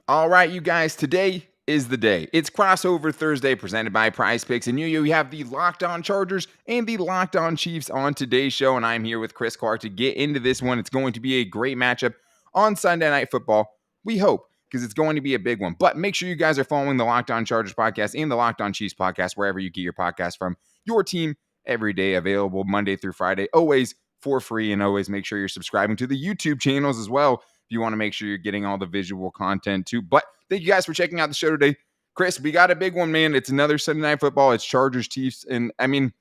All right, you guys, today is the day. It's Crossover Thursday presented by PrizePicks, and you have the Locked On Chargers and the Locked On Chiefs on today's show, and I'm here with Chris Clark to get into this one. It's going to be a great matchup on Sunday Night Football. We hope, because it's going to be a big one. But make sure you guys are following the Locked On Chargers podcast and the Locked On Chiefs podcast, wherever you get your podcast from. Your team every day, available Monday through Friday, always for free, and always make sure you're subscribing to the YouTube channels as well. You want to make sure you're getting all the visual content too. But thank you guys for checking out the show today. Chris, we got a big one, man. It's another Sunday Night Football. It's Chargers, Chiefs. And I mean,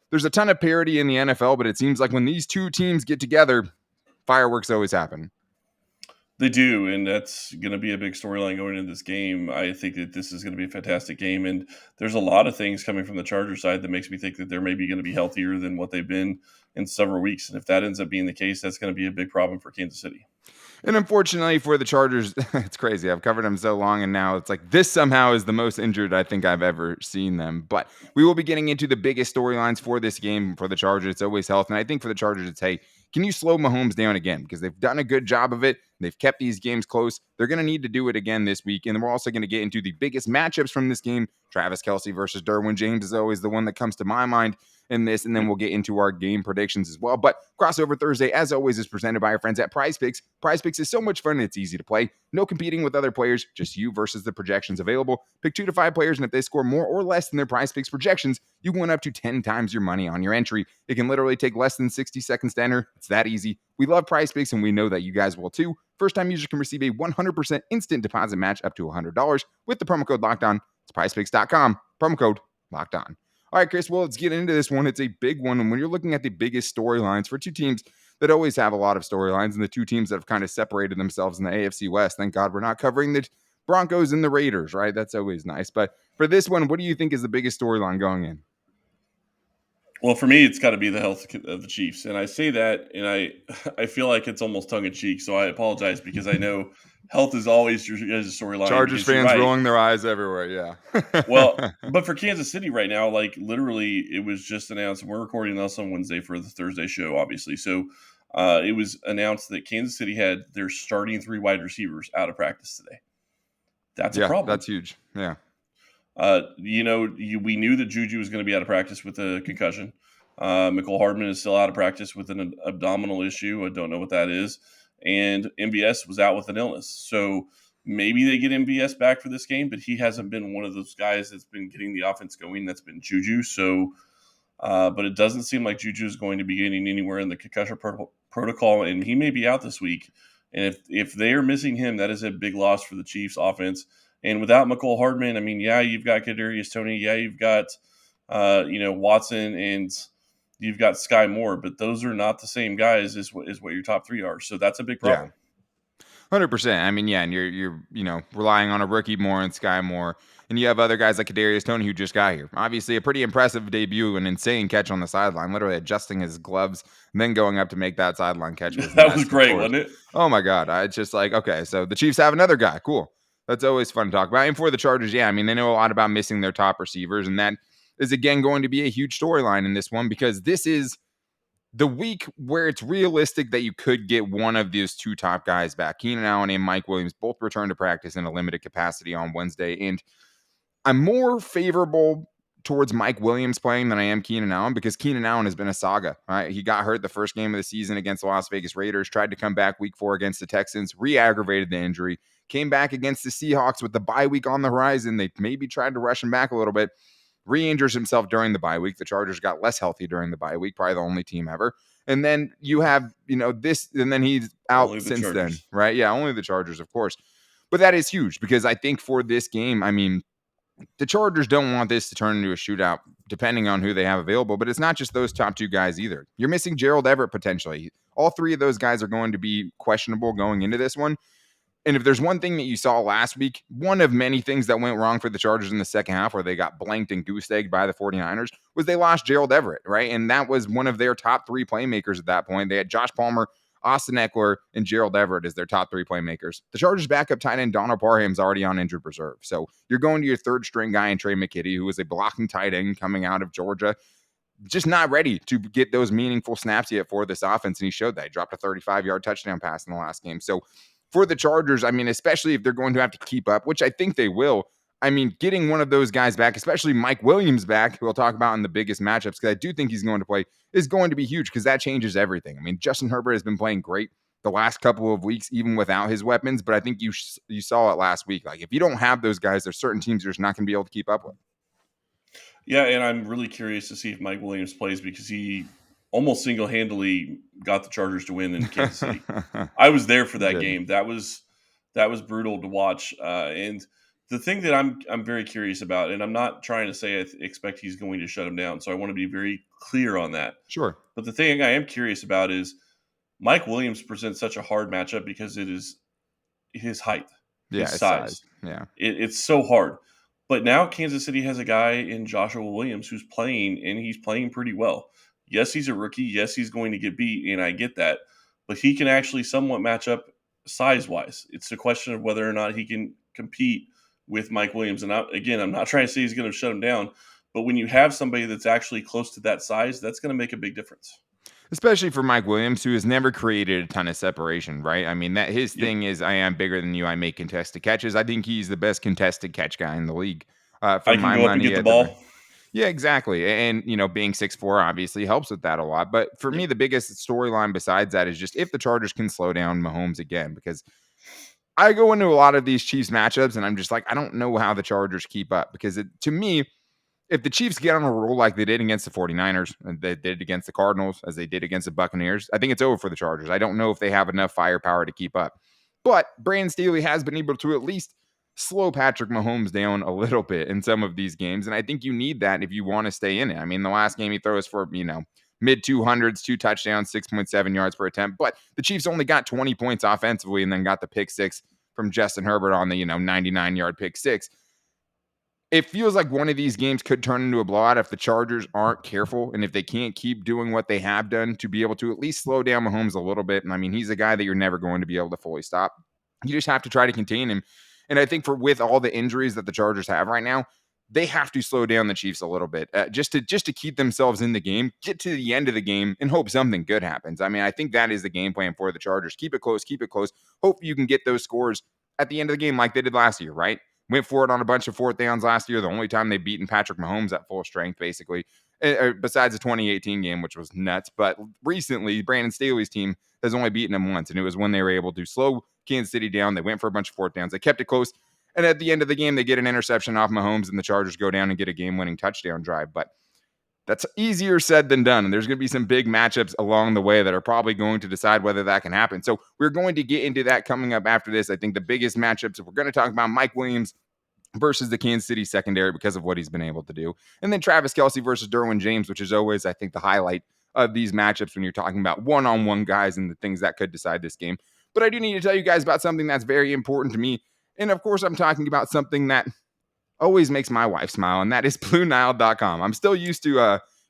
there's a ton of parity in the NFL, but it seems like when these two teams get together, fireworks always happen. They do, and that's going to be a big storyline going into this game. I think that this is going to be a fantastic game, and there's a lot of things coming from the Chargers side that makes me think that they're maybe going to be healthier than what they've been in several weeks. And if that ends up being the case, that's going to be a big problem for Kansas City. And unfortunately for the Chargers, it's crazy. I've covered them so long, and now it's like this somehow is the most injured I think I've ever seen them. But we will be getting into the biggest storylines for this game for the Chargers. It's always health. And I think for the Chargers, it's, hey, can you slow Mahomes down again? Because they've done a good job of it. They've kept these games close. They're going to need to do it again this week. And then we're also going to get into the biggest matchups from this game. Travis Kelce versus Derwin James is always the one that comes to my mind in this, and then we'll get into our game predictions as well. But Crossover Thursday, as always, is presented by our friends at PrizePicks. PrizePicks is so much fun and it's easy to play. No competing with other players, just you versus the projections available. Pick 2 to 5 players, and if they score more or less than their PrizePicks projections, you win up to 10 times your money on your entry. It can literally take less than 60 seconds to enter. It's that easy. We love PrizePicks, and we know that you guys will too. First-time users can receive a 100% instant deposit match up to $100 with the promo code LOCKEDON. It's PrizePicks.com, promo code LOCKEDON. All right, Chris, well, let's get into this one. It's a big one. And when you're looking at the biggest storylines for two teams that always have a lot of storylines, and the two teams that have kind of separated themselves in the AFC West, thank God we're not covering the Broncos and the Raiders, right? That's always nice. But for this one, what do you think is the biggest storyline going in? Well, for me, it's got to be the health of the Chiefs. And I say that, and I feel like it's almost tongue-in-cheek, so I apologize because I know health is always your guys' storyline. Chargers fans rolling their eyes everywhere, yeah. Well, but for Kansas City right now, like literally it was just announced, and we're recording this on Wednesday for the Thursday show, obviously. So it was announced that Kansas City had their starting 3 wide receivers out of practice today. That's a problem. That's huge, yeah. We knew that Juju was going to be out of practice with a concussion. Mecole Hardman is still out of practice with an abdominal issue. I don't know what that is. And MVS was out with an illness. So maybe they get MVS back for this game, but he hasn't been one of those guys that's been getting the offense going. That's been Juju. So, but it doesn't seem like Juju is going to be getting anywhere in the concussion protocol, and he may be out this week. And if they are missing him, that is a big loss for the Chiefs offense. And without Mecole Hardman, I mean, yeah, you've got Kadarius Toney. Yeah, you've got, Watson, and you've got Sky Moore. But those are not the same guys as what your top 3 are. So that's a big problem. Yeah. 100%. I mean, yeah, and you're relying on a rookie more and Sky Moore. And you have other guys like Kadarius Toney who just got here. Obviously, a pretty impressive debut, an insane catch on the sideline, literally adjusting his gloves and then going up to make that sideline catch. That was great, wasn't it? Oh, my God. It's just like, okay, so the Chiefs have another guy. Cool. That's always fun to talk about. And for the Chargers, yeah, I mean, they know a lot about missing their top receivers, and that is, again, going to be a huge storyline in this one because this is the week where it's realistic that you could get one of these 2 top guys back. Keenan Allen and Mike Williams both returned to practice in a limited capacity on Wednesday, and I'm more favorable towards Mike Williams playing than I am Keenan Allen because Keenan Allen has been a saga. Right? He got hurt the first game of the season against the Las Vegas Raiders, tried to come back week 4 against the Texans, re-aggravated the injury, came back against the Seahawks with the bye week on the horizon. They maybe tried to rush him back a little bit, re-injures himself during the bye week. The Chargers got less healthy during the bye week, probably the only team ever. And then you have, this, and then he's out since then, right? Yeah, only the Chargers, of course. But that is huge because I think for this game, I mean, the Chargers don't want this to turn into a shootout, depending on who they have available. But it's not just those top 2 guys either. You're missing Gerald Everett potentially. All 3 of those guys are going to be questionable going into this one. And if there's one thing that you saw last week, one of many things that went wrong for the Chargers in the second half where they got blanked and goose-egged by the 49ers was they lost Gerald Everett, right? And that was one of their top 3 playmakers at that point. They had Josh Palmer, Austin Eckler, and Gerald Everett as their top 3 playmakers. The Chargers' backup tight end, Donald Parham's already on injured reserve. So you're going to your 3rd-string guy in Trey McKitty, who is a blocking tight end coming out of Georgia, just not ready to get those meaningful snaps yet for this offense, and he showed that. He dropped a 35-yard touchdown pass in the last game. So for the Chargers, I mean, especially if they're going to have to keep up, which I think they will. I mean, getting one of those guys back, especially Mike Williams back, who we'll talk about in the biggest matchups, because I do think he's going to play, is going to be huge because that changes everything. I mean, Justin Herbert has been playing great the last couple of weeks, even without his weapons, but I think you saw it last week. Like, if you don't have those guys, there's certain teams you're just not going to be able to keep up with. Yeah, and I'm really curious to see if Mike Williams plays because he almost single-handedly got the Chargers to win in Kansas City. I was there for that game. That was brutal to watch. And the thing that I'm very curious about, and I'm not trying to say I expect he's going to shut him down, so I want to be very clear on that. Sure. But the thing I am curious about is Mike Williams presents such a hard matchup because it is his height, his size. Yeah, it's so hard. But now Kansas City has a guy in Joshua Williams who's playing, and he's playing pretty well. Yes, he's a rookie. Yes, he's going to get beat, and I get that. But he can actually somewhat match up size-wise. It's a question of whether or not he can compete with Mike Williams. And I'm not trying to say he's going to shut him down, but when you have somebody that's actually close to that size, that's going to make a big difference. Especially for Mike Williams, who has never created a ton of separation, right? I mean, that his thing is, I am bigger than you. I make contested catches. I think he's the best contested catch guy in the league. I can go up and get the ball. Yeah, exactly. And, being 6'4" obviously helps with that a lot. But for me, the biggest storyline besides that is just if the Chargers can slow down Mahomes again, because I go into a lot of these Chiefs matchups and I'm just like, I don't know how the Chargers keep up, because to me, if the Chiefs get on a roll like they did against the 49ers, and they did against the Cardinals, as they did against the Buccaneers, I think it's over for the Chargers. I don't know if they have enough firepower to keep up. But Brandon Staley has been able to at least slow Patrick Mahomes down a little bit in some of these games. And I think you need that if you want to stay in it. I mean, the last game he throws for, mid 200s, 2 touchdowns, 6.7 yards per attempt. But the Chiefs only got 20 points offensively and then got the pick six from Justin Herbert on the, 99-yard pick six. It feels like one of these games could turn into a blowout if the Chargers aren't careful and if they can't keep doing what they have done to be able to at least slow down Mahomes a little bit. And I mean, he's a guy that you're never going to be able to fully stop. You just have to try to contain him. And I think with all the injuries that the Chargers have right now, they have to slow down the Chiefs a little bit just to keep themselves in the game, get to the end of the game, and hope something good happens. I mean, I think that is the game plan for the Chargers. Keep it close, keep it close. Hope you can get those scores at the end of the game like they did last year, right? Went for it on a bunch of fourth downs last year. The only time they've beaten Patrick Mahomes at full strength, basically, besides the 2018 game, which was nuts. But recently, Brandon Staley's team has only beaten him once, and it was when they were able to slow Kansas City down. They went for a bunch of fourth downs. They kept it close. And at the end of the game, they get an interception off Mahomes, and the Chargers go down and get a game-winning touchdown drive. But that's easier said than done. And there's going to be some big matchups along the way that are probably going to decide whether that can happen. So we're going to get into that coming up after this. I think the biggest matchups, if we're going to talk about Mike Williams versus the Kansas City secondary because of what he's been able to do. And then Travis Kelce versus Derwin James, which is always, I think, the highlight of these matchups when you're talking about one-on-one guys and the things that could decide this game. But I do need to tell you guys about something that's very important to me. And of course, I'm talking about something that always makes my wife smile, and that is BlueNile.com. I'm still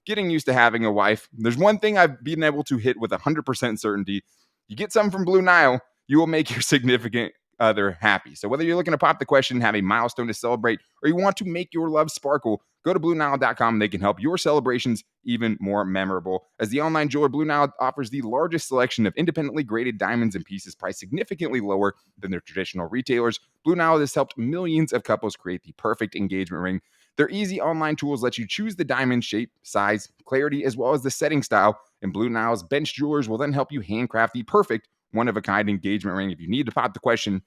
getting used to having a wife. There's one thing I've been able to hit with 100% certainty. You get something from Blue Nile, you will make your significant other happy. So whether you're looking to pop the question, have a milestone to celebrate, or you want to make your love sparkle, go to BlueNile.com. They can help your celebrations even more memorable. As the online jeweler, Blue Nile offers the largest selection of independently graded diamonds and pieces priced significantly lower than their traditional retailers. Blue Nile has helped millions of couples create the perfect engagement ring. Their easy online tools let you choose the diamond shape, size, clarity, as well as the setting style. And Blue Nile's bench jewelers will then help you handcraft the perfect one-of-a-kind engagement ring. If you need to pop the question,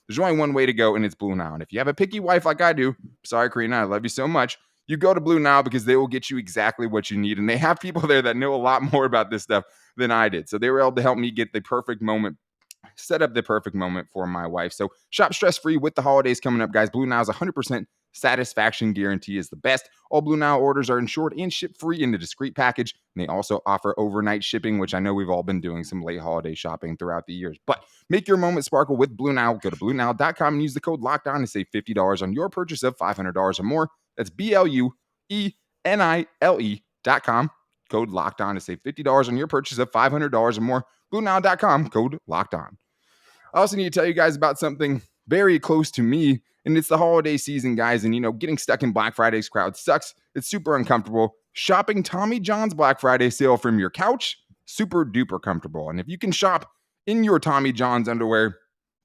there's only one way to go, and it's Blue Nile. And if you have a picky wife like I do, sorry, Karina, I love you so much, you go to Blue Nile because they will get you exactly what you need. And they have people there that know a lot more about this stuff than I did. So they were able to help me get the perfect moment, set up the perfect moment for my wife. So shop stress-free with the holidays coming up, guys. Blue Nile's 100% satisfaction guarantee is the best. All Blue Nile orders are insured and shipped free in a discreet package. And they also offer overnight shipping, which I know we've all been doing some late holiday shopping throughout the years. But make your moment sparkle with Blue Nile. Go to BlueNile.com and use the code LOCKEDON to save $50 on your purchase of $500 or more. That's BlueNile.com. Code LOCKEDON to save $50 on your purchase of $500 or more. BlueNile.com. Code LOCKEDON. I also need to tell you guys about something very close to me, and it's the holiday season, guys. And, getting stuck in Black Friday's crowd sucks. It's super uncomfortable. Shopping Tommy John's Black Friday sale from your couch, super duper comfortable. And if you can shop in your Tommy John's underwear,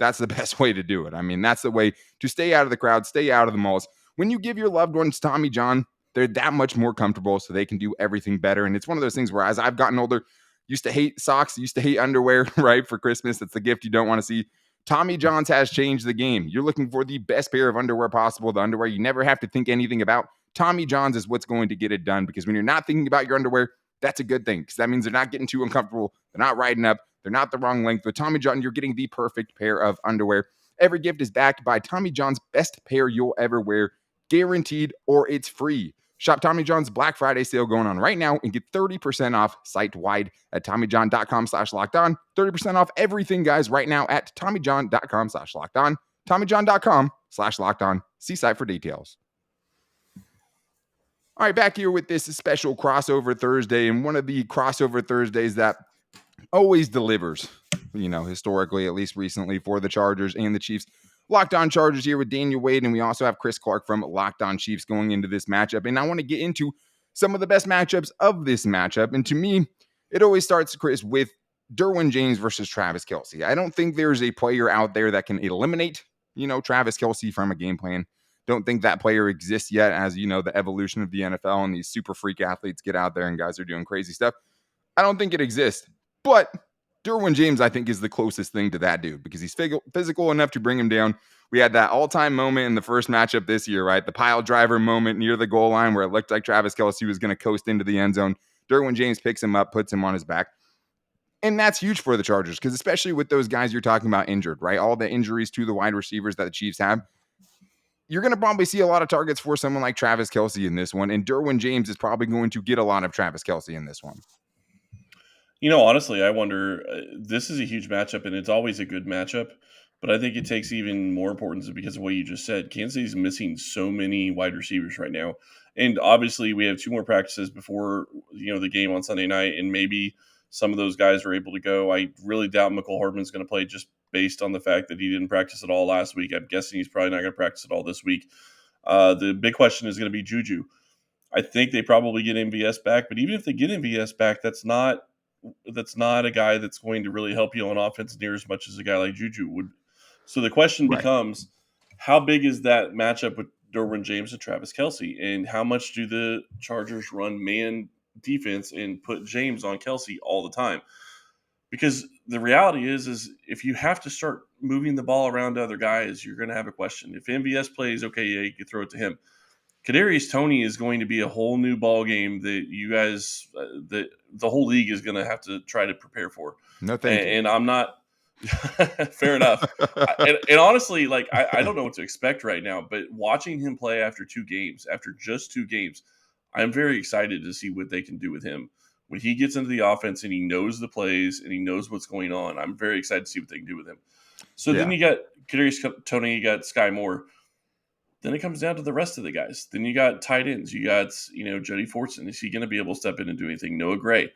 That's the best way to do it. I mean, that's the way to stay out of the crowd, stay out of the malls. When you give your loved ones Tommy John, they're that much more comfortable, so they can do everything better. And it's one of those things where, as I've gotten older, used to hate socks, used to hate underwear, right? For Christmas, that's the gift you don't want to see. Tommy John's has changed the game. You're looking for the best pair of underwear possible, the underwear you never have to think anything about. Tommy John's is what's going to get it done, because when you're not thinking about your underwear, that's a good thing, because that means they're not getting too uncomfortable. They're not riding up. They're not the wrong length. With Tommy John, you're getting the perfect pair of underwear. Every gift is backed by Tommy John's best pair you'll ever wear, guaranteed, or it's free. Shop Tommy John's Black Friday sale going on right now and get 30% off site-wide at TommyJohn.com/lockedon. 30% off everything, guys, right now at TommyJohn.com/lockedon. TommyJohn.com/lockedon. See site for details. All right, back here with this special crossover Thursday, and one of the crossover Thursdays that always delivers, historically, at least recently, for the Chargers and the Chiefs. Locked On Chargers here with Daniel Wade, and we also have Chris Clark from Locked On Chiefs going into this matchup. And I want to get into some of the best matchups of this matchup. And to me, it always starts, Chris, with Derwin James versus Travis Kelce. I don't think there's a player out there that can eliminate, Travis Kelce from a game plan. Don't think that player exists yet, as the evolution of the NFL and these super freak athletes get out there and guys are doing crazy stuff. I don't think it exists. But Derwin James, I think, is the closest thing to that dude, because he's physical enough to bring him down. We had that all-time moment in the first matchup this year, right? The pile driver moment near the goal line where it looked like Travis Kelce was going to coast into the end zone. Derwin James picks him up, puts him on his back. And that's huge for the Chargers, because especially with those guys you're talking about injured, right? All the injuries to the wide receivers that the Chiefs have. You're going to probably see a lot of targets for someone like Travis Kelce in this one. And Derwin James is probably going to get a lot of Travis Kelce in this one. Honestly, I wonder, this is a huge matchup, and it's always a good matchup, but I think it takes even more importance because of what you just said. Kansas City's missing so many wide receivers right now. And obviously, we have 2 more practices before, the game on Sunday night, and maybe some of those guys are able to go. I really doubt Mecole Hardman's going to play, just based on the fact that he didn't practice at all last week. I'm guessing he's probably not going to practice at all this week. The big question is going to be Juju. I think they probably get MVS back, but even if they get MVS back, that's not a guy that's going to really help you on offense near as much as a guy like Juju would. So the question becomes, how big is that matchup with Derwin James and Travis Kelce? And how much do the Chargers run man defense and put James on Kelce all the time? Because the reality is if you have to start moving the ball around to other guys, you're going to have a question. If MVS plays, okay, yeah, you can throw it to him. Kadarius Toney is going to be a whole new ball game that you guys, that the whole league is going to have to try to prepare for. No, thank you. And I'm not fair enough. And honestly, I don't know what to expect right now. But watching him play after just 2 games, I'm very excited to see what they can do with him when he gets into the offense and he knows the plays and he knows what's going on. I'm very excited to see what they can do with him. So then you got Kadarius Toney, you got Sky Moore. Then it comes down to the rest of the guys. Then you got tight ends. You got, Jody Fortson. Is he going to be able to step in and do anything? Noah Gray.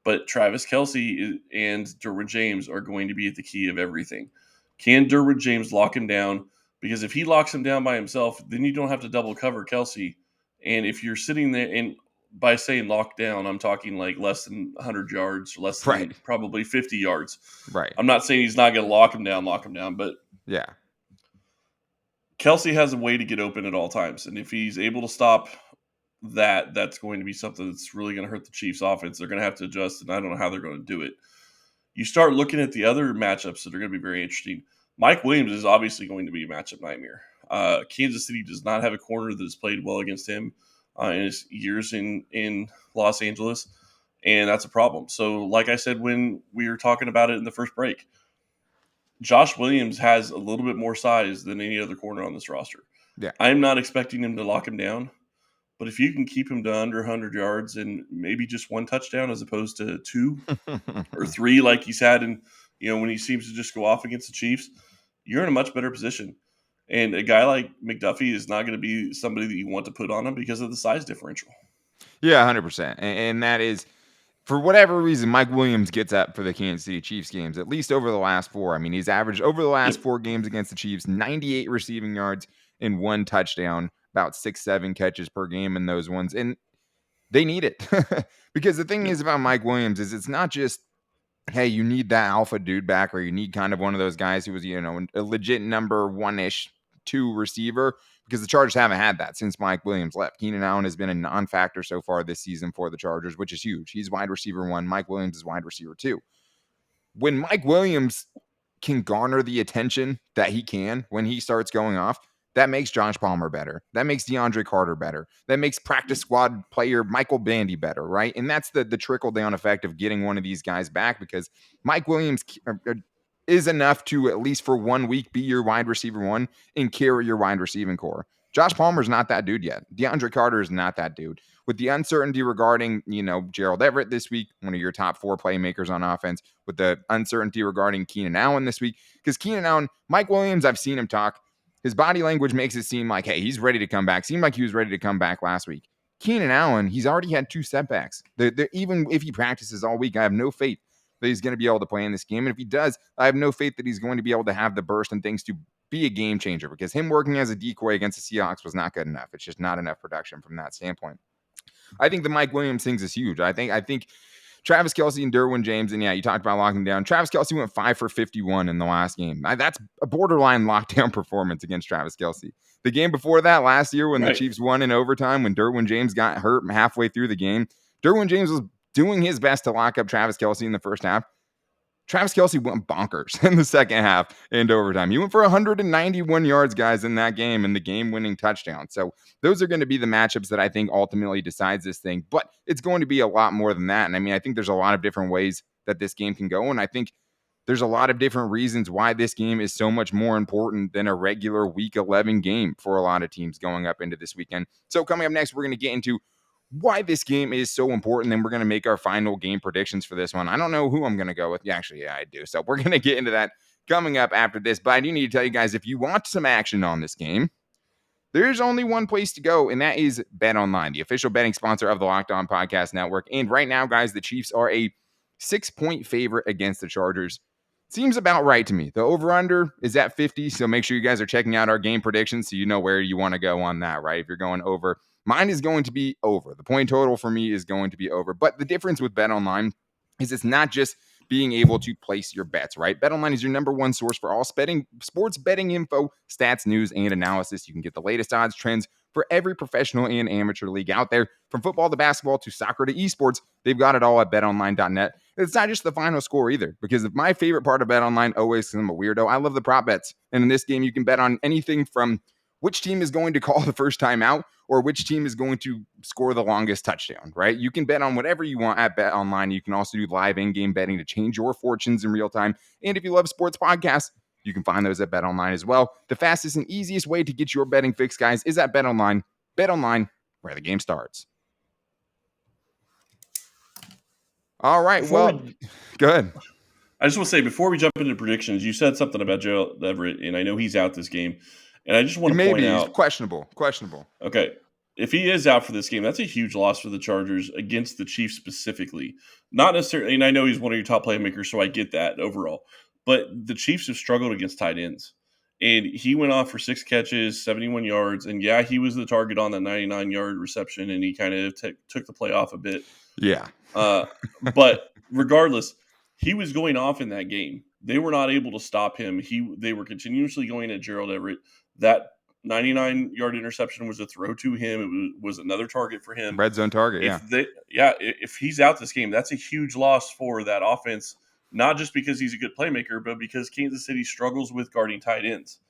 But Travis Kelce and Derwin James are going to be at the key of everything. Can Derwin James lock him down? Because if he locks him down by himself, then you don't have to double cover Kelce. And if you're sitting there, and by saying lock down, I'm talking like less than 100 yards, or less than probably 50 yards. Right. I'm not saying he's not going to lock him down, but yeah. Kelce has a way to get open at all times. And if he's able to stop that's going to be something that's really going to hurt the Chiefs offense. They're going to have to adjust, and I don't know how they're going to do it. You start looking at the other matchups that are going to be very interesting. Mike Williams is obviously going to be a matchup nightmare. Kansas City does not have a corner that has played well against him in his years in Los Angeles, and that's a problem. So, like I said when we were talking about it in the first break, Josh Williams has a little bit more size than any other corner on this roster. Yeah. I'm not expecting him to lock him down, but if you can keep him to under 100 yards and maybe just 1 touchdown as opposed to 2 or 3 like he's had in, when he seems to just go off against the Chiefs, you're in a much better position. And a guy like McDuffie is not going to be somebody that you want to put on him because of the size differential. Yeah, 100%. And that is, for whatever reason, Mike Williams gets up for the Kansas City Chiefs games, at least over the last 4. I mean, he's averaged over the last 4 games against the Chiefs, 98 receiving yards and 1 touchdown, about 6-7 catches per game in those ones. And they need it. Because the thing is about Mike Williams is it's not just hey, you need that alpha dude back, or you need kind of one of those guys who was, a legit number one-ish two receiver, because the Chargers haven't had that since Mike Williams left. Keenan Allen has been a non-factor so far this season for the Chargers, which is huge. He's wide receiver 1. Mike Williams is wide receiver 2. When Mike Williams can garner the attention that he can when he starts going off, that makes Josh Palmer better. That makes DeAndre Carter better. That makes practice squad player Michael Bandy better, right? And that's the trickle-down effect of getting one of these guys back, because Mike Williams is enough to, at least for 1 week, be your wide receiver 1 and carry your wide receiving core. Josh Palmer's not that dude yet. DeAndre Carter is not that dude. With the uncertainty regarding, Gerald Everett this week, one of your top 4 playmakers on offense, with the uncertainty regarding Keenan Allen this week, because Keenan Allen, Mike Williams, I've seen him talk. His body language makes it seem like, hey, he's ready to come back. Seemed like he was ready to come back last week. Keenan Allen, he's already had 2 setbacks. Even if he practices all week, I have no faith that he's going to be able to play in this game. And if he does, I have no faith that he's going to be able to have the burst and things to be a game changer, because him working as a decoy against the Seahawks was not good enough. It's just not enough production from that standpoint. I think the Mike Williams thing is huge. I think Travis Kelce and Derwin James, and yeah, you talked about locking down. Travis Kelce went 5 for 51 in the last game. That's a borderline lockdown performance against Travis Kelce. The game before that, last year, when the Chiefs won in overtime, when Derwin James got hurt halfway through the game, Derwin James was doing his best to lock up Travis Kelce in the first half. Travis Kelce went bonkers in the second half and overtime. He went for 191 yards, guys, in that game, and the game-winning touchdown. So those are going to be the matchups that I think ultimately decides this thing. But it's going to be a lot more than that. And I mean, I think there's a lot of different ways that this game can go. And I think there's a lot of different reasons why this game is so much more important than a regular Week 11 game for a lot of teams going up into this weekend. So coming up next, we're going to get into why this game is so important. Then we're going to make our final game predictions for this one. I don't know who I'm going to go with. Yeah, actually, yeah, I do. So we're going to get into that coming up after this. But I do need to tell you guys, if you want some action on this game, there's only one place to go, and that is BetOnline, the official betting sponsor of the Locked On Podcast Network. And right now, guys, the Chiefs are a 6-point favorite against the Chargers. Seems about right to me. The over-under is at 50, so make sure you guys are checking out our game predictions so you know where you want to go on that, right? If you're going over, mine is going to be over. The point total for me is going to be over. But the difference with BetOnline is it's not just being able to place your bets, right? BetOnline is your number one source for all sports betting info, stats, news, and analysis. You can get the latest odds, trends for every professional and amateur league out there. From football to basketball to soccer to esports, they've got it all at betonline.net. It's not just the final score either, because my favorite part of BetOnline, always, because I'm a weirdo, I love the prop bets. And in this game, you can bet on anything from which team is going to call the first time out or which team is going to score the longest touchdown, right? You can bet on whatever you want at BetOnline. You can also do live in-game betting to change your fortunes in real time. And if you love sports podcasts, you can find those at BetOnline as well. The fastest and easiest way to get your betting fix, guys, is at BetOnline. BetOnline, where the game starts. All right, go ahead. I just want to say, before we jump into predictions, you said something about Gerald Everett, and I know he's out this game. And I just want to point out, questionable. Okay. If he is out for this game, that's a huge loss for the Chargers against the Chiefs specifically. Not necessarily, and I know he's one of your top playmakers, so I get that overall. But the Chiefs have struggled against tight ends. And he went off for 6 catches, 71 yards. And yeah, he was the target on that 99-yard reception, and he kind of took the play off a bit. Yeah. But regardless, he was going off in that game. They were not able to stop him. They were continuously going at Gerald Everett. That 99-yard interception was a throw to him. It was another target for him. Red zone target, If he's out this game, that's a huge loss for that offense, not just because he's a good playmaker, but because Kansas City struggles with guarding tight ends.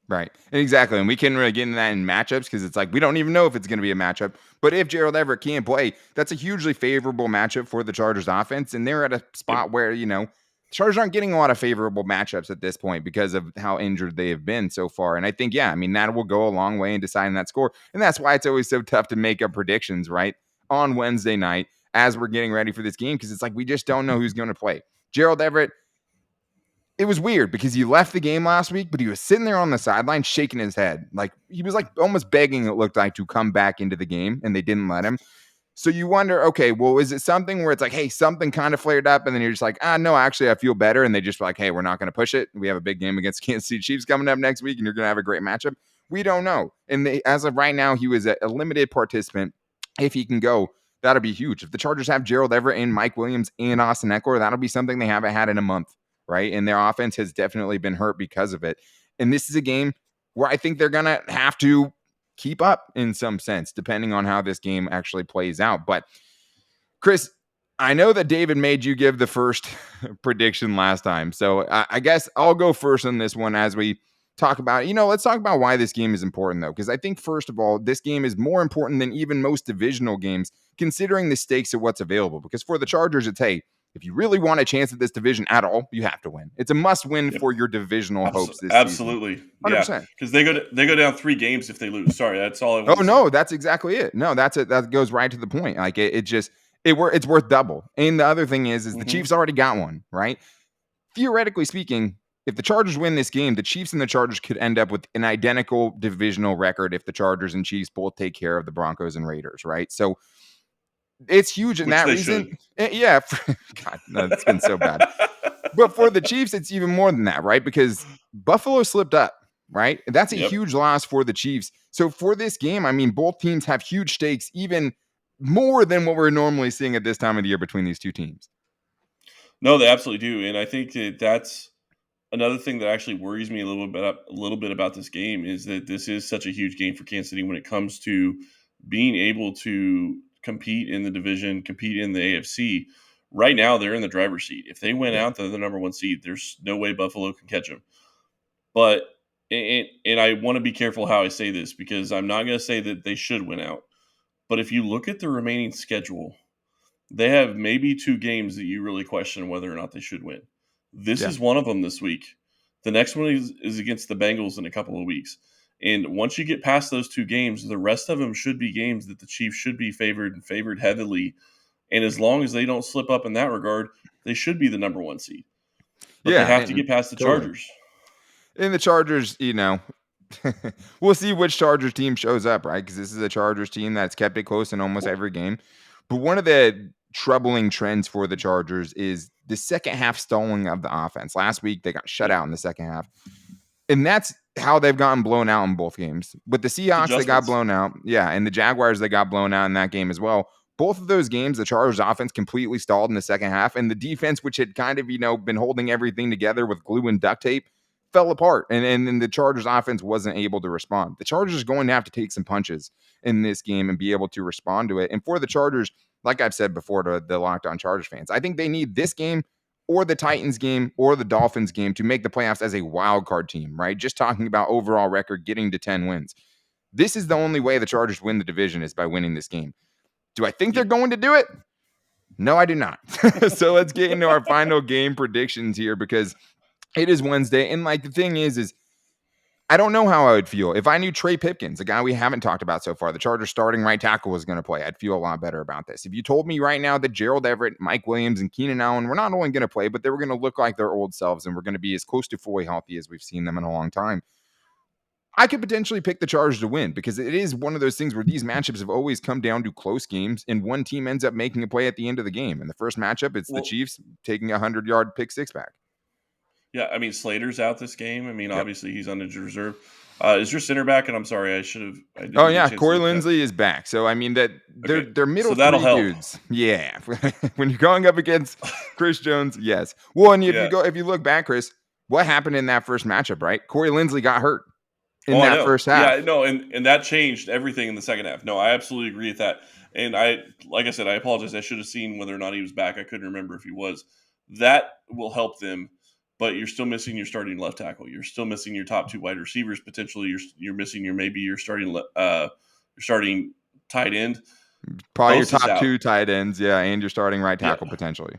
Right. Exactly. And we can really get into that in matchups, because it's like we don't even know if it's going to be a matchup. But if Gerald Everett can't play, that's a hugely favorable matchup for the Chargers offense. And they're at a spot where, the Chargers aren't getting a lot of favorable matchups at this point because of how injured they have been so far. And I think, that will go a long way in deciding that score. And that's why it's always so tough to make up predictions, right, on Wednesday night as we're getting ready for this game, because it's like we just don't know who's going to play. Gerald Everett, it was weird because he left the game last week, but he was sitting there on the sideline shaking his head. Like he was like almost begging, it looked like, to come back into the game, and they didn't let him. So you wonder, okay, well, is it something where it's like, hey, something kind of flared up, and then you're just like, no, actually, I feel better. And they just were like, hey, we're not going to push it. We have a big game against Kansas City Chiefs coming up next week, and you're going to have a great matchup. We don't know. And as of right now, he was a limited participant. If he can go, that'll be huge. If the Chargers have Gerald Everett and Mike Williams and Austin Eckler, that'll be something they haven't had in a month, right? And their offense has definitely been hurt because of it. And this is a game where I think they're going to have to keep up in some sense, depending on how this game actually plays out. But Chris, I know that David made you give the first prediction last time. So I guess I'll go first on this one as we talk about, let's talk about why this game is important, though. Because I think, first of all, this game is more important than even most divisional games, considering the stakes of what's available. Because for the Chargers, it's, hey, if you really want a chance at this division at all, you have to win. It's a must win for your divisional hopes this absolutely. season. Absolutely. Yeah. Because they go down 3 games if they lose. Sorry, that's all I want to say. No, that's exactly it. No, that's it. That goes right to the point. Like it's worth double. And the other thing is the Chiefs already got one, right? Theoretically speaking, if the Chargers win this game, the Chiefs and the Chargers could end up with an identical divisional record if the Chargers and Chiefs both take care of the Broncos and Raiders, right? So it's huge in that reason. Yeah. God, no, it's been so bad. But for the Chiefs, it's even more than that, right? Because Buffalo slipped up, right? And that's a huge loss for the Chiefs. So for this game, I mean, both teams have huge stakes, even more than what we're normally seeing at this time of the year between these two teams. No, they absolutely do. And I think that's another thing that actually worries me a little bit about this game is that this is such a huge game for Kansas City when it comes to being able to compete in the division, compete in the AFC. Right now, they're in the driver's seat. If they win out, they're the number 1 seed. There's no way Buffalo can catch them. But and I want to be careful how I say this because I'm not going to say that they should win out. But if you look at the remaining schedule, they have maybe 2 games that you really question whether or not they should win. This is one of them this week. The next one is against the Bengals in a couple of weeks. And once you get past those 2 games, the rest of them should be games that the Chiefs should be favored heavily. And as long as they don't slip up in that regard, they should be the number 1 seed. But they have to get past the Chargers. And the Chargers, we'll see which Chargers team shows up, right? Because this is a Chargers team that's kept it close in almost every game. But one of the troubling trends for the Chargers is the second half stalling of the offense. Last week, they got shut out in the second half. And that's how they've gotten blown out in both games. With the Seahawks, they got blown out. Yeah, and the Jaguars, they got blown out in that game as well. Both of those games, the Chargers offense completely stalled in the second half. And the defense, which had kind of, been holding everything together with glue and duct tape, fell apart. And the Chargers offense wasn't able to respond. The Chargers are going to have to take some punches in this game and be able to respond to it. And for the Chargers, like I've said before to the Locked On Chargers fans, I think they need this game or the Titans game or the Dolphins game to make the playoffs as a wild card team, right? Just talking about overall record, getting to 10 wins. This is the only way the Chargers win the division is by winning this game. Do I think they're going to do it? No, I do not. So let's get into our final game predictions here because it is Wednesday. And the thing is I don't know how I would feel if I knew Trey Pipkins, a guy we haven't talked about so far, the Chargers starting right tackle, was going to play. I'd feel a lot better about this. If you told me right now that Gerald Everett, Mike Williams, and Keenan Allen were not only going to play, but they were going to look like their old selves and were going to be as close to fully healthy as we've seen them in a long time, I could potentially pick the Chargers to win because it is one of those things where these matchups have always come down to close games and one team ends up making a play at the end of the game. In the first matchup, it's the Chiefs taking a 100-yard pick six back. Yeah, I mean, Slater's out this game. I mean, obviously he's on injured reserve. Is your center back? And I'm sorry, I should have. Oh yeah, Corey Linsley is back. So I mean that they're middle so that'll help. Dudes. Yeah, when you're going up against Chris Jones, yes. Well, and if you look back, Chris, what happened in that first matchup? Right, Corey Linsley got hurt in that first half. Yeah, no, and that changed everything in the second half. No, I absolutely agree with that. And like I said, I apologize. I should have seen whether or not he was back. I couldn't remember if he was. That will help them. But you're still missing your starting left tackle. You're still missing your top 2 wide receivers. Potentially, you're missing your starting tight end. Probably your top 2 tight ends, yeah, and your starting right tackle potentially.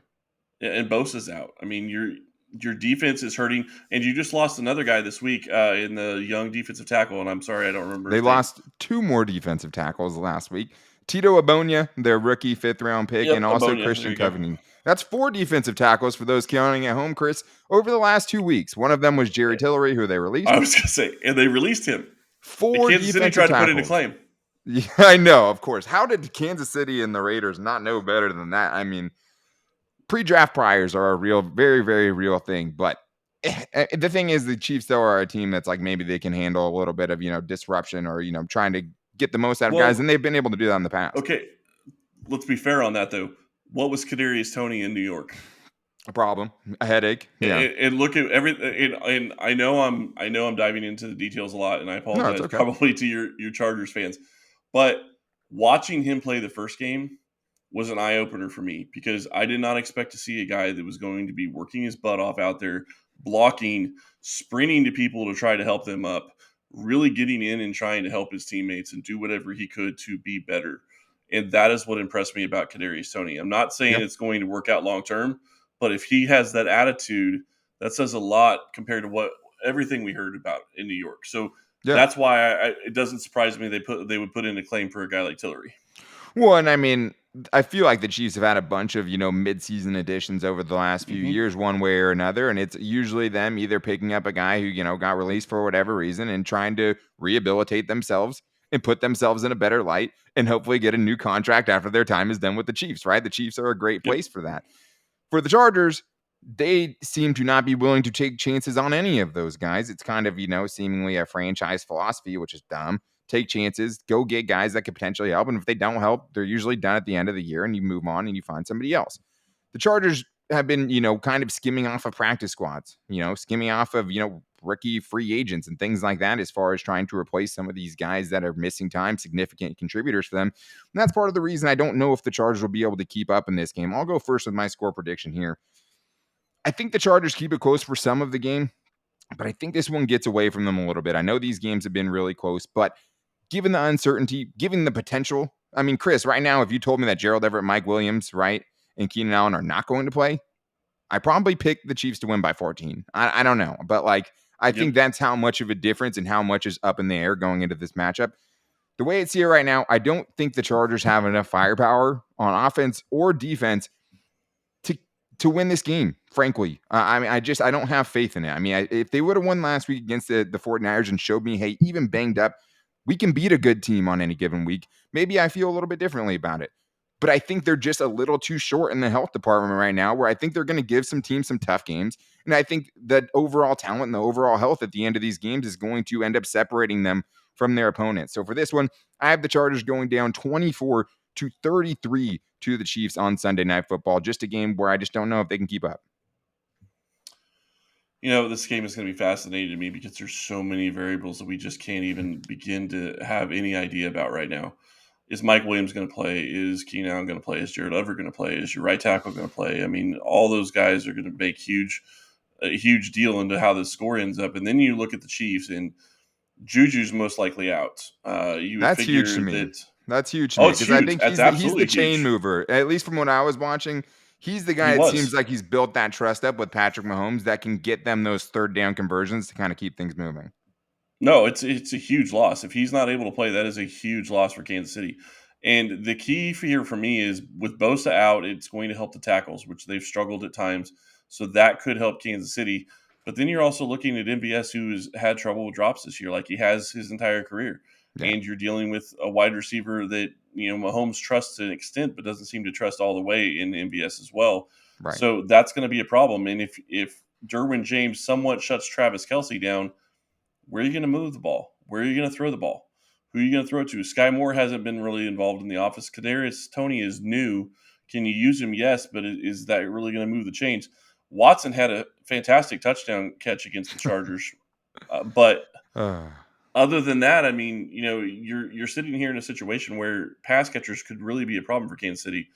Yeah, and Bosa's out. I mean, your defense is hurting, and you just lost another guy this week in the young defensive tackle. And I'm sorry, I don't remember. They lost 2 more defensive tackles last week. Tito Abonia, their rookie 5th-round pick, and also Christian Coveney. That's 4 defensive tackles for those counting at home, Chris, over the last 2 weeks. One of them was Jerry Tillery, who they released. I was going to say, and they released him. 4 Kansas City tried to put in a claim. Yeah, I know, of course. How did Kansas City and the Raiders not know better than that? I mean, pre-draft priors are a real, very, very real thing. But the thing is, the Chiefs, though, are a team that's maybe they can handle a little bit of, disruption or, trying to get the most out of guys, and they've been able to do that in the past. Okay. let's be fair on that though. What was Kadarius Toney in New York? A problem, a headache. Yeah. And look at and I know I'm diving into the details a lot, and I No, it's apologize okay. probably to your Chargers fans, but watching him play the first game was an eye opener for me because I did not expect to see a guy that was going to be working his butt off out there, blocking, sprinting to people to try to help them up, really getting in and trying to help his teammates and do whatever he could to be better. And that is what impressed me about Kadarius Toney. I'm not saying Yeah. it's going to work out long term, but if he has that attitude, that says a lot compared to what everything we heard about in New York. So Yeah. that's why it doesn't surprise me they would put in a claim for a guy like Tillery. Well, and I mean, I feel like the Chiefs have had a bunch of, mid-season additions over the last few Hmm. years, one way or another. And it's usually them either picking up a guy who, got released for whatever reason and trying to rehabilitate themselves and put themselves in a better light and hopefully get a new contract after their time is done with the Chiefs, right? The Chiefs are a great Yep. place for that. For the Chargers, they seem to not be willing to take chances on any of those guys. It's kind of, seemingly a franchise philosophy, which is dumb. Take chances, go get guys that could potentially help. And if they don't help, they're usually done at the end of the year and you move on and you find somebody else. The Chargers have been, kind of skimming off of practice squads, skimming off of, rookie free agents and things like that as far as trying to replace some of these guys that are missing time, significant contributors for them. And that's part of the reason I don't know if the Chargers will be able to keep up in this game. I'll go first with my score prediction here. I think the Chargers keep it close for some of the game, but I think this one gets away from them a little bit. I know these games have been really close, but given the uncertainty, given the potential, I mean, Chris, right now, if you told me that Gerald Everett, Mike Williams, right, and Keenan Allen are not going to play, I probably pick the Chiefs to win by 14. I don't know, but I Yep. think that's how much of a difference and how much is up in the air going into this matchup. The way it's here right now, I don't think the Chargers have enough firepower on offense or defense to to win this game, frankly. I mean, I don't have faith in it. I mean, if they would have won last week against the 49ers and showed me, hey, even banged up, we can beat a good team on any given week, maybe I feel a little bit differently about it. But I think they're just a little too short in the health department right now, where I think they're going to give some teams some tough games. And I think that overall talent and the overall health at the end of these games is going to end up separating them from their opponents. So for this one, I have the Chargers going down 24-33 to the Chiefs on Sunday Night Football. Just a game where I just don't know if they can keep up. This game is going to be fascinating to me because there's so many variables that we just can't even begin to have any idea about right now. Is Mike Williams going to play? Is Keenan Allen going to play? Is Jared Everett going to play? Is your right tackle going to play? I mean, all those guys are going to make a huge deal into how the score ends up. And then you look at the Chiefs, and Juju's most likely out. You would That's huge to figure me. that. That's huge to Oh, me it's because I huge. think That's he's the absolutely chain huge. mover. At least from what I was watching, he's the He guy. It seems was. like he's built that trust up with Patrick Mahomes that can get them those third down conversions to kind of keep things moving. No, it's a huge loss. If he's not able to play, that is a huge loss for Kansas City. And the key here for me is with Bosa out, it's going to help the tackles, which they've struggled at times. So that could help Kansas City. But then you're also looking at MVS, who's had trouble with drops this year, like he has his entire career. Yeah, And you're dealing with a wide receiver that, Mahomes trusts to an extent, but doesn't seem to trust all the way in MVS as well. right. So that's going to be a problem. And if Derwin James somewhat shuts Travis Kelsey down, where are you going to move the ball? Where are you going to throw the ball? Who are you going to throw it to? Sky Moore hasn't been really involved in the office. Kadarius Toney is new. Can you use him? Yes, but is that really going to move the chains? Watson had a fantastic touchdown catch against the Chargers, but Uh, other than that, I mean, you're sitting here in a situation where pass catchers could really be a problem for Kansas City.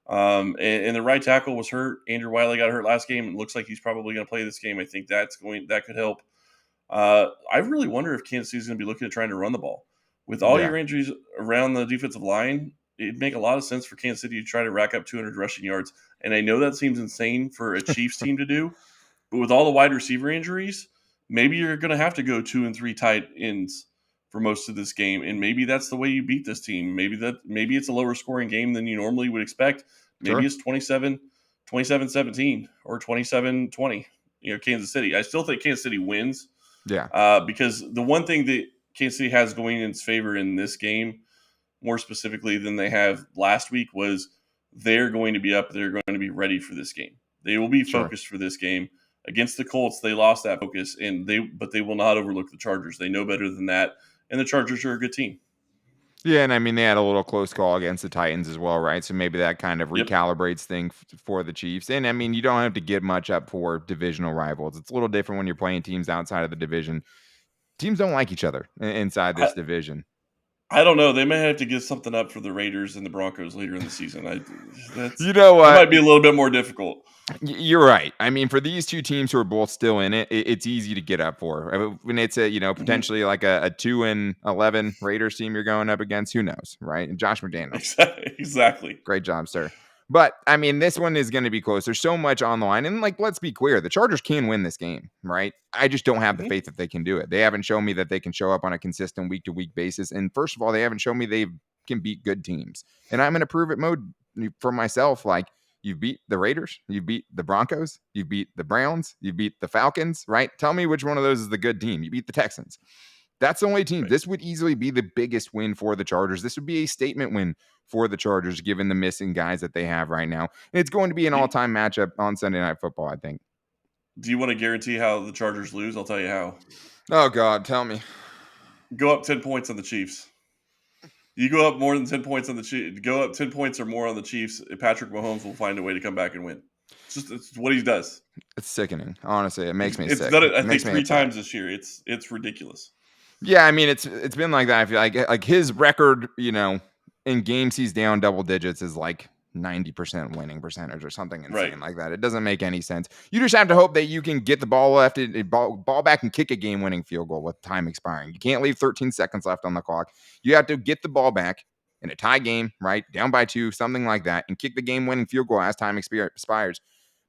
And the right tackle was hurt. Andrew Wiley got hurt last game. It looks like he's probably going to play this game. I think that could help. I really wonder if Kansas City is going to be looking at trying to run the ball. With all yeah, your injuries around the defensive line, it'd make a lot of sense for Kansas City to try to rack up 200 rushing yards. And I know that seems insane for a Chiefs team to do, but with all the wide receiver injuries, maybe you're going to have to go 2 and 3 tight ends for most of this game, and maybe that's the way you beat this team. Maybe it's a lower scoring game than you normally would expect. Maybe sure. it's 27-17 or 27-20. Kansas City. I still think Kansas City wins Yeah, because the one thing that Kansas City has going in its favor in this game, more specifically than they have last week, was they're going to be up. They're going to be ready for this game. They will be sure. focused for this game. Against the Colts, they lost that focus, but they will not overlook the Chargers. They know better than that, and the Chargers are a good team. Yeah, and I mean, they had a little close call against the Titans as well, right? So maybe that kind of Yep. recalibrates things for the Chiefs. And I mean, you don't have to give much up for divisional rivals. It's a little different when you're playing teams outside of the division. Teams don't like each other inside I this division. I don't know. They may have to give something up for the Raiders and the Broncos later in the season. You know That what? might be a little bit more difficult. You're right. I mean, for these two teams who are both still in it, it's easy to get up for. When it's a Mhm. potentially like a 2-11 Raiders team you're going up against, who knows, right? And Josh McDaniels, Exactly. great job, sir. But I mean, this one is going to be close. There's so much on the line. And like, let's be clear, the Chargers can win this game, right? I just don't have the Mhm. faith that they can do it. They haven't shown me that they can show up on a consistent week to week basis. And first of all, they haven't shown me they can beat good teams. And I'm in a prove it mode for myself. Like, you beat the Raiders, you beat the Broncos, you beat the Browns, you beat the Falcons, right? Tell me which one of those is the good team. You beat the Texans. That's the only team. Right. This would easily be the biggest win for the Chargers. This would be a statement win for the Chargers, given the missing guys that they have right now. And it's going to be an Do all time matchup on Sunday Night Football, I think. do you wanna guarantee how the Chargers lose? I'll tell you how. Oh, God, tell me. Go up 10 points on the Chiefs. You go up more than 10 points on the Chiefs. Go up 10 points or more on the Chiefs, Patrick Mahomes will find a way to come back and win. It's what he does. It's sickening. Honestly, it makes me It's sick. done it, It I think, makes me 3 upset. times this year. It's ridiculous. Yeah, I mean, it's been like that. I feel like his record, in games he's down double digits is like 90% winning percentage or something Right. insane like that. It doesn't make any sense. You just have to hope that you can get the ball left, ball back and kick a game winning field goal with time expiring. You can't leave 13 seconds left on the clock. You have to get the ball back in a tie game, right? Down by 2, something like that, and kick the game winning field goal as time expires.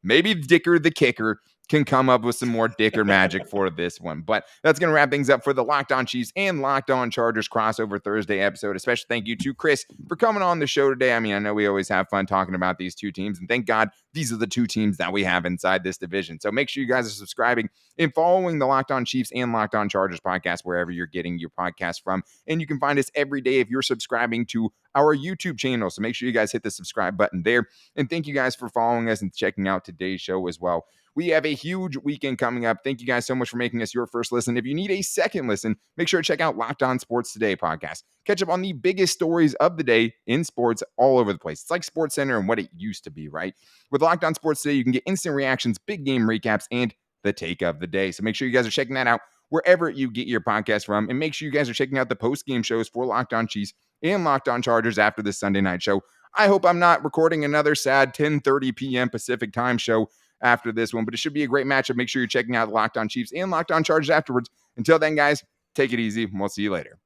Maybe Dicker the kicker can come up with some more Dicker magic for this one. But that's going to wrap things up for the Locked On Chiefs and Locked On Chargers crossover Thursday episode. A special thank you to Chris for coming on the show today. I mean, I know we always have fun talking about these two teams, and thank God these are the two teams that we have inside this division. So make sure you guys are subscribing and following the Locked On Chiefs and Locked On Chargers podcast wherever you're getting your podcast from. And you can find us every day if you're subscribing to our YouTube channel. So make sure you guys hit the subscribe button there. And thank you guys for following us and checking out today's show as well. We have a huge weekend coming up. Thank you guys so much for making us your first listen. If you need a second listen, make sure to check out Locked On Sports Today podcast. Catch up on the biggest stories of the day in sports all over the place. It's like Sports Center and what it used to be, right? With Locked On Sports Today, you can get instant reactions, big game recaps, and the take of the day. So make sure you guys are checking that out wherever you get your podcast from. And make sure you guys are checking out the post-game shows for Locked On Chiefs and Locked On Chargers after this Sunday night show. I hope I'm not recording another sad 10:30 p.m. Pacific time show after this one, but it should be a great matchup. Make sure you're checking out Locked On Chiefs and Locked On Chargers afterwards. Until then, guys, take it easy, and we'll see you later.